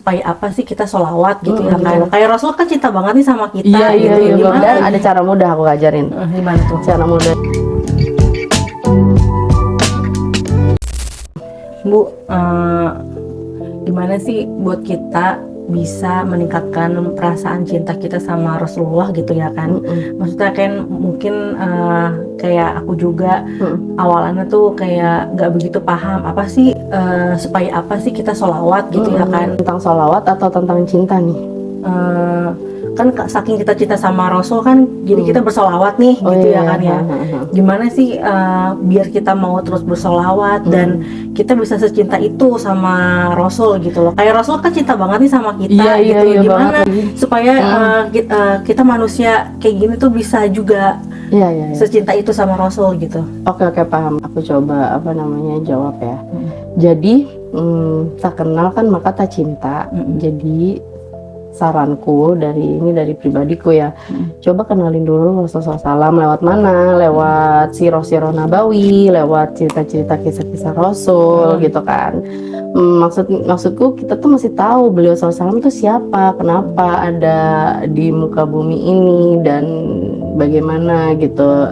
supaya apa sih kita sholawat gitu ya kan. Kayak Rasul kan cinta banget nih sama kita gitu. Iya. Gimana? Dan ada cara mudah aku ajarin. Gimana tuh? Cara mudah. Bu, gimana sih buat kita bisa meningkatkan perasaan cinta kita sama Rasulullah gitu ya kan? Maksudnya kan mungkin kayak aku juga awalannya tuh kayak nggak begitu paham apa sih supaya apa sih kita sholawat gitu ya kan? Tentang sholawat atau tentang cinta nih? Kan saking kita cinta sama Rasul kan jadi kita bersolawat nih gitu ya kan ya. Gimana sih biar kita mau terus bersolawat dan kita bisa secinta itu sama Rasul gitu loh. Kayak Rasul kan cinta banget nih sama kita gitu. Gimana supaya kita manusia kayak gini tuh bisa juga secinta itu sama Rasul gitu. Oke, paham. Aku coba jawab ya. Jadi tak kenal kan maka tak cinta. Jadi saranku dari pribadiku ya, coba kenalin dulu Rasulullah SAW. Lewat mana? Lewat sirah-sirah nabawi, lewat cerita-cerita kisah-kisah Rasul gitu kan. Maksudku kita tuh masih tahu beliau SAW itu siapa, kenapa ada di muka bumi ini, dan bagaimana gitu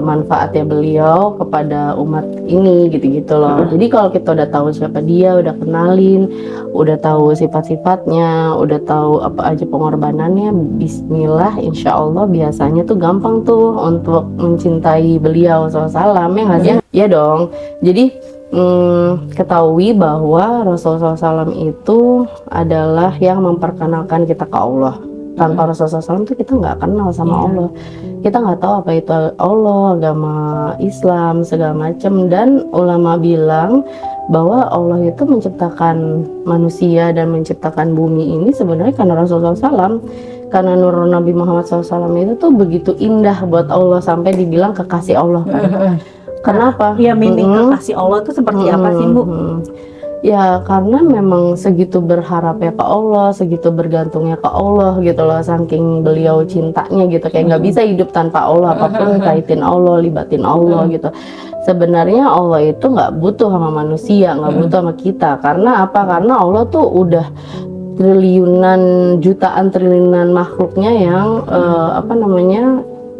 manfaatnya beliau kepada umat ini gitu loh. Jadi kalau kita udah tahu siapa dia, udah kenalin, udah tahu sifat-sifatnya, udah tahu apa aja pengorbanannya, bismillah, insya Allah biasanya tuh gampang tuh untuk mencintai beliau SAW, ya nggak sih? Ya dong. Jadi ketahui bahwa Rasulullah SAW itu adalah yang memperkenalkan kita ke Allah. Tanpa Rasulullah SAW itu kita nggak kenal sama Allah, kita nggak tahu apa itu Allah, agama Islam segala macam. Dan ulama bilang bahwa Allah itu menciptakan manusia dan menciptakan bumi ini sebenarnya karena Rasulullah SAW, karena nur Nabi Muhammad SAW itu tuh begitu indah buat Allah sampai dibilang kekasih Allah kan. Kenapa? Ya meaning kekasih Allah itu seperti apa sih Bu? Ya karena memang segitu berharapnya ke Allah, segitu bergantungnya ke Allah gitu loh, saking beliau cintanya gitu, kayak nggak bisa hidup tanpa Allah, apapun kaitin Allah, libatin Allah gitu. Sebenarnya Allah itu nggak butuh sama manusia, nggak butuh sama kita. Karena apa? Karena Allah tuh udah jutaan triliunan makhluknya yang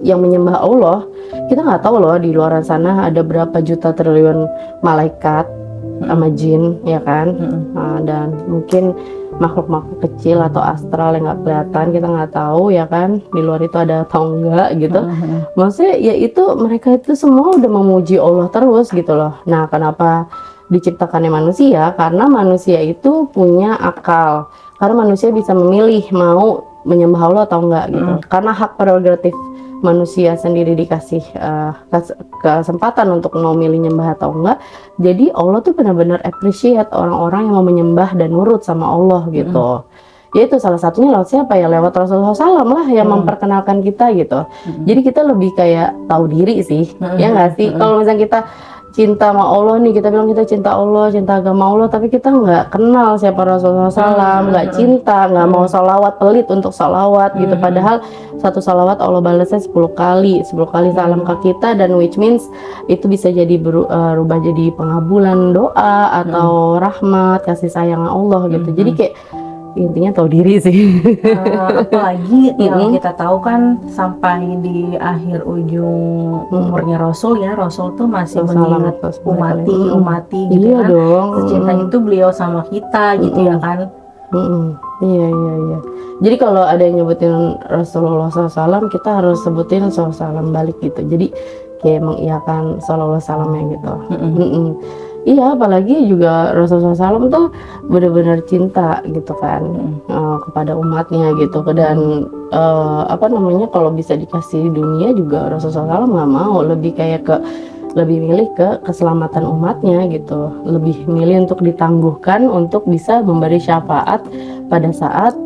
yang menyembah Allah. Kita nggak tahu loh di luar sana ada berapa juta triliun malaikat sama jin ya kan. Dan mungkin makhluk-makhluk kecil atau astral yang nggak kelihatan, kita nggak tahu ya kan di luar itu ada atau enggak gitu. Maksudnya ya itu mereka itu semua udah memuji Allah terus gitu loh. Nah kenapa diciptakannya manusia? Karena manusia itu punya akal, karena manusia bisa memilih mau menyembah Allah atau enggak gitu. Karena hak prerogatif manusia sendiri dikasih kesempatan untuk mau milih nyembah atau enggak. Jadi Allah tuh benar-benar appreciate orang-orang yang mau menyembah dan nurut sama Allah gitu. Ya itu salah satunya lewat siapa ya? Lewat Rasulullah SAW lah yang memperkenalkan kita gitu. Jadi kita lebih kayak tahu diri sih, ya nggak sih? Kalau misalnya kita cinta sama Allah nih, kita bilang kita cinta Allah, cinta agama Allah, tapi kita nggak kenal siapa Rasulullah SAW, nggak cinta, nggak mau salawat, pelit untuk salawat gitu. Padahal satu salawat Allah balasnya 10 kali salam ke kita, dan which means itu bisa jadi berubah jadi pengabulan doa atau rahmat, kasih sayang Allah gitu. Jadi kayak intinya tahu diri sih. Apalagi yang kita tahu kan sampai di akhir ujung umurnya Rasul ya, Rasul tuh masih mengingat umati gitu kan. Secinta itu beliau sama kita gitu ya kan. Iya. Jadi kalau ada yang nyebutin Rasulullah SAW, kita harus sebutin SAW balik gitu. Jadi kayak mengiyakan Sallallahu Alaihi Wasallam gitu. Iya, apalagi juga Rasulullah SAW tuh benar-benar cinta gitu kan kepada umatnya gitu. Dan kalau bisa dikasih dunia juga Rasulullah SAW nggak mau, lebih milih ke keselamatan umatnya gitu, lebih milih untuk ditangguhkan untuk bisa memberi syafaat pada saat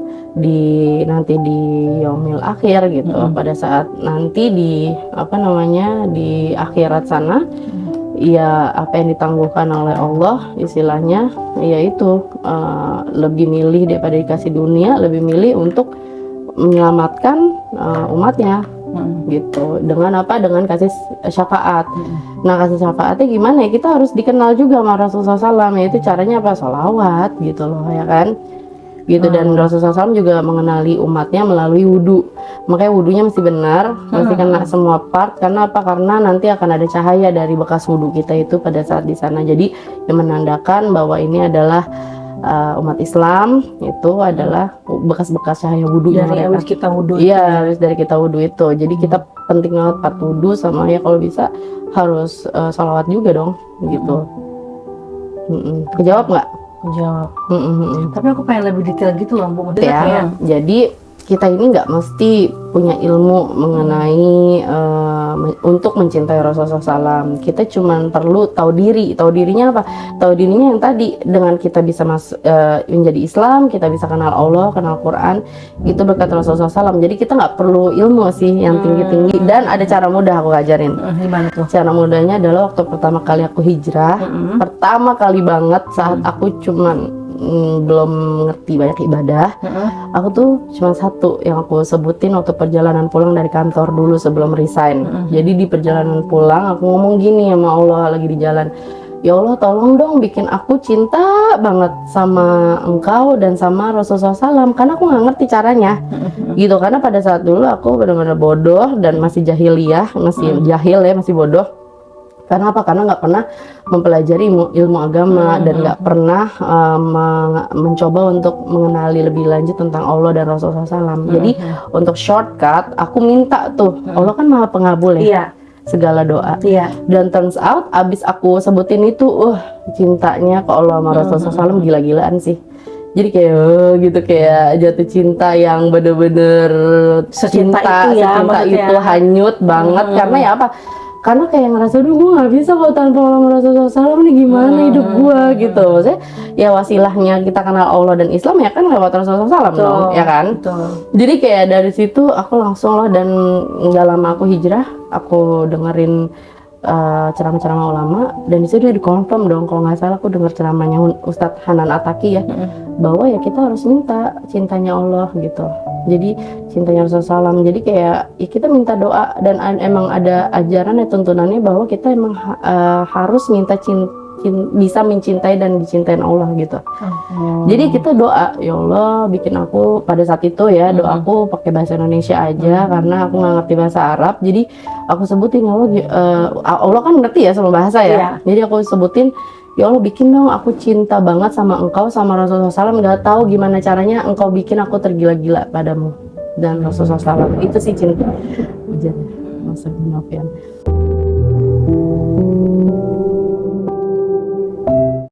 nanti di yaumil akhir gitu, pada saat nanti di akhirat sana. Ya apa yang ditangguhkan oleh Allah istilahnya, yaitu lebih milih daripada dikasih dunia, lebih milih untuk menyelamatkan umatnya gitu. Dengan apa? Dengan kasih syafaat. Nah, kasih syafaatnya gimana ya? Kita harus dikenal juga sama Rasulullah SAW, yaitu caranya apa? Sholawat gitu loh, ya kan? Gitu. Dan Rasulullah SAW juga mengenali umatnya melalui wudhu. Makanya wudhunya mesti benar, mesti kena semua part. Karena apa? Karena nanti akan ada cahaya dari bekas wudhu kita itu pada saat di sana. Jadi yang menandakan bahwa ini adalah umat Islam, itu adalah bekas-bekas cahaya wudhu dari awal kita wudhu. Iya, dari kita wudhu itu. Jadi kita penting banget part wudhu, sama ya kalau bisa harus sholawat juga dong, gitu. Kejawab nggak? Kejawab. Tapi aku pengen lebih detail gitu loh, Bu. Maksudnya Ya, kayak jadi kita ini nggak mesti punya ilmu mengenai untuk mencintai Rasulullah SAW. Kita cuma perlu tahu diri. Tahu dirinya apa? Tahu dirinya yang tadi, dengan kita bisa menjadi Islam, kita bisa kenal Allah, kenal Quran, itu berkat Rasulullah SAW. Jadi kita nggak perlu ilmu sih yang tinggi-tinggi. Dan ada cara mudah aku ajarin. Gimana tuh? Cara mudahnya adalah waktu pertama kali aku hijrah, pertama kali banget saat aku cuman belum ngerti banyak ibadah. Aku tuh cuma satu yang aku sebutin waktu perjalanan pulang dari kantor dulu sebelum resign. Jadi di perjalanan pulang aku ngomong gini sama Allah lagi di jalan, ya Allah tolong dong bikin aku cinta banget sama engkau dan sama Rasulullah SAW, karena aku nggak ngerti caranya gitu. Karena pada saat dulu aku benar-benar bodoh dan masih jahiliyah, masih jahil ya, masih bodoh. Karena apa? Karena nggak pernah mempelajari ilmu agama dan nggak pernah mencoba untuk mengenali lebih lanjut tentang Allah dan Rasulullah SAW. Jadi untuk shortcut, aku minta tuh, Allah kan maha pengabul ya, segala doa. Dan turns out, abis aku sebutin itu, cintanya ke Allah sama Rasulullah SAW gila-gilaan sih. Jadi kayak gitu, kayak jatuh cinta yang bener-bener secinta itu hanyut banget. Karena ya apa? Karena kayak ngerasa, gue gak bisa kok tanpa Allah Rasulullah SAW nih, gimana hidup gue gitu. Maksudnya ya wasilahnya kita kenal Allah dan Islam ya kan lewat Rasulullah SAW dong, ya kan. Jadi kayak dari situ aku langsung loh, dan gak lama aku hijrah, aku dengerin ceramah-ceramah ulama, dan disitu dia dikonfirm dong, kalau nggak salah aku dengar ceramahnya Ustadz Hanan Ataki ya, bahwa ya kita harus minta cintanya Allah gitu. Jadi cintanya Rasulullah SAW. Jadi kayak ya kita minta doa, dan emang ada ajaran ya, tuntunannya bahwa kita emang harus minta bisa mencintai dan dicintain Allah gitu. Jadi kita doa, ya Allah bikin aku, pada saat itu ya doaku pakai bahasa Indonesia aja karena aku nggak ngerti bahasa Arab. Jadi aku sebutin, ya Allah, Allah kan ngerti ya semua bahasa ya. Jadi aku sebutin, ya Allah bikin dong aku cinta banget sama engkau, sama Rasulullah SAW. Gak tahu gimana caranya engkau bikin aku tergila-gila padamu dan Rasulullah SAW. Itu sih cinta. Maksudnya Novian.